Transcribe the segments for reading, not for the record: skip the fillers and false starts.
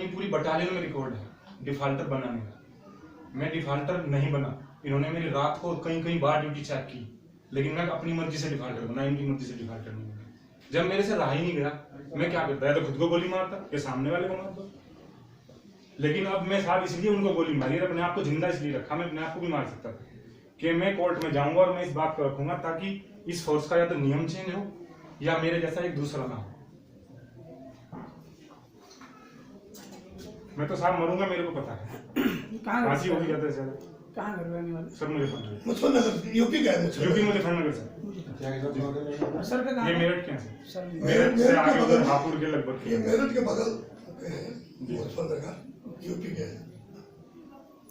अपनी पूरी बटालियन में रिकॉर्ड है डिफाल्टर बनाने का। मैं डिफाल्टर नहीं बना, इन्होंने मेरी रात को कई बार ड्यूटी चेक की, लेकिन मैं अपनी मर्जी से डिफाल्टर बना, इनकी मर्जी से डिफाल्टर नहीं बना। जब मेरे से रहा ही नहीं गया, मैं क्या करता है, तो खुद को गोली मारता या सामने वाले को मारता। लेकिन अब मैं साहब इसलिए उनको गोली मारी, अपने आप को जिंदा इसलिए रखा, मैं अपने आप को भी मार सकता था कि मैं कोर्ट में जाऊंगा और मैं इस बात को रखूंगा ताकि इस फोर्स का या तो नियम चेंज हो या मेरे जैसा एक दूसरा ना हो। मैं तो साहब मरूंगा, मेरे को पता है। फांसी हो जाता है सर। कहाँ घर रहने वाले? सर मुजफ्फरनगर, यूपी का है। UP Muzaffarnagar sir. सर का ये मेरठ के हैं सर। सर मेरठ से आगे उधर हापुड़ के लगभग। ये मेरठ के बगल मुजफ्फरनगर, यूपी के है।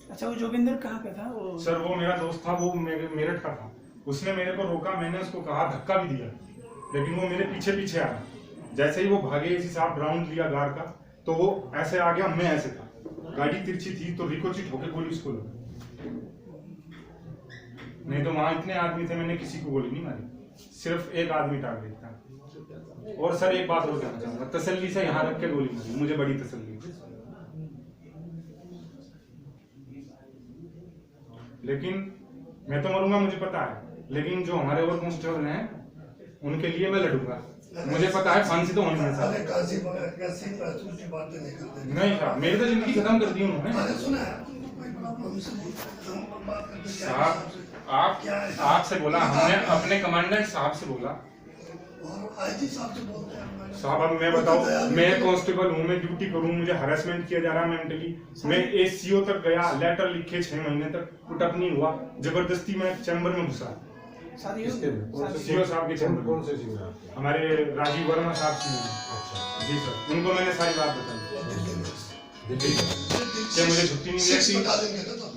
अच्छा, वो जोगिंदर कहाँ का था वो? सर वो मेरा दोस्त था, वो मेरठ का था। उसने मेरे को रोका, मैंने उसको कहा, धक्का भी दिया, लेकिन वो मेरे पीछे पीछे आया। जैसे ही वो भागे, इसी साहब राउंड लिया गार का, तो वो ऐसे आ गया, मैं ऐसे था, गाड़ी तिरछी थी तो रिकोचिट होकर गोली उसको लगी। नहीं तो वहां इतने आदमी थे, मैंने किसी को गोली नहीं मारी, सिर्फ एक आदमी टारगेट था। और सर एक बात और कहना चाहूंगा, तसल्ली से यहाँ रख के गोली मारी, मुझे बड़ी तसल्ली। लेकिन मैं तो मरूंगा, मुझे पता है, लेकिन जो हमारे और कांस्टेबल हैं उनके लिए मैं लड़ूंगा। मुझे पता है फांसी तो होनी है साहब। नहीं साहब, मेरी तो जिंदगी खत्म कर दी उन्होंने साहब। आपसे बोला हमने, अपने कमांडेंट साहब से बोला। साहब अब मैं बताऊं, मैं कांस्टेबल हूँ, मैं ड्यूटी करूँ, मुझे हरासमेंट किया जा रहा है मेंटली। मैं एसीओ तक गया, लेटर लिखे, 6 महीने तक पुटअप नहीं हुआ, जबरदस्ती मैं चैम्बर में घुसा। सीओ साहब के चैम्बर। कौन से सीओ? हमारे राजीव वर्मा साहब सीओ। जी सर, उनको मैंने सारी बात बताई। मुझे छुट्टी नहीं देती।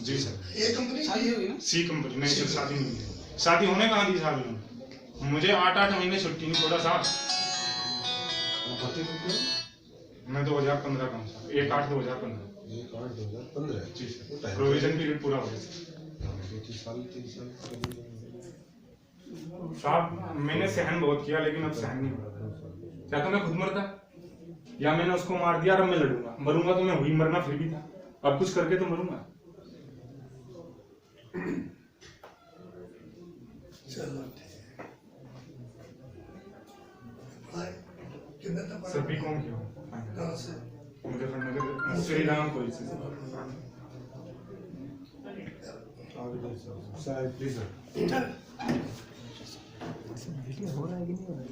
जी सर, सी कंपनी। नहीं सर, शादी नहीं हुई। शादी होने कहाँ दी साहब इन्होंने, मुझे 8 महीने छुट्टी नहीं छोड़ा साहब। मैं 2015 का हूँ सर, 1/8/2015। 1/8/2015 जी सर, प्रोविजन पीरियड पूरा हो गया। 3 साल साहब मैंने सहन बहुत किया, लेकिन अब सहन नहीं हो रहा। या तो मैं खुद मरता, या मैंने उसको मार दिया, अब मैं लड़ूंगा। मरूंगा तो मैं हुई, मरना फिर भी था, अब कुछ करके तो मरूंगा। सर भी कौन किया मुजफ्फरनगर श्री राम पुलिस से। Please sir. हो रहा है कि नहीं हो रहा है?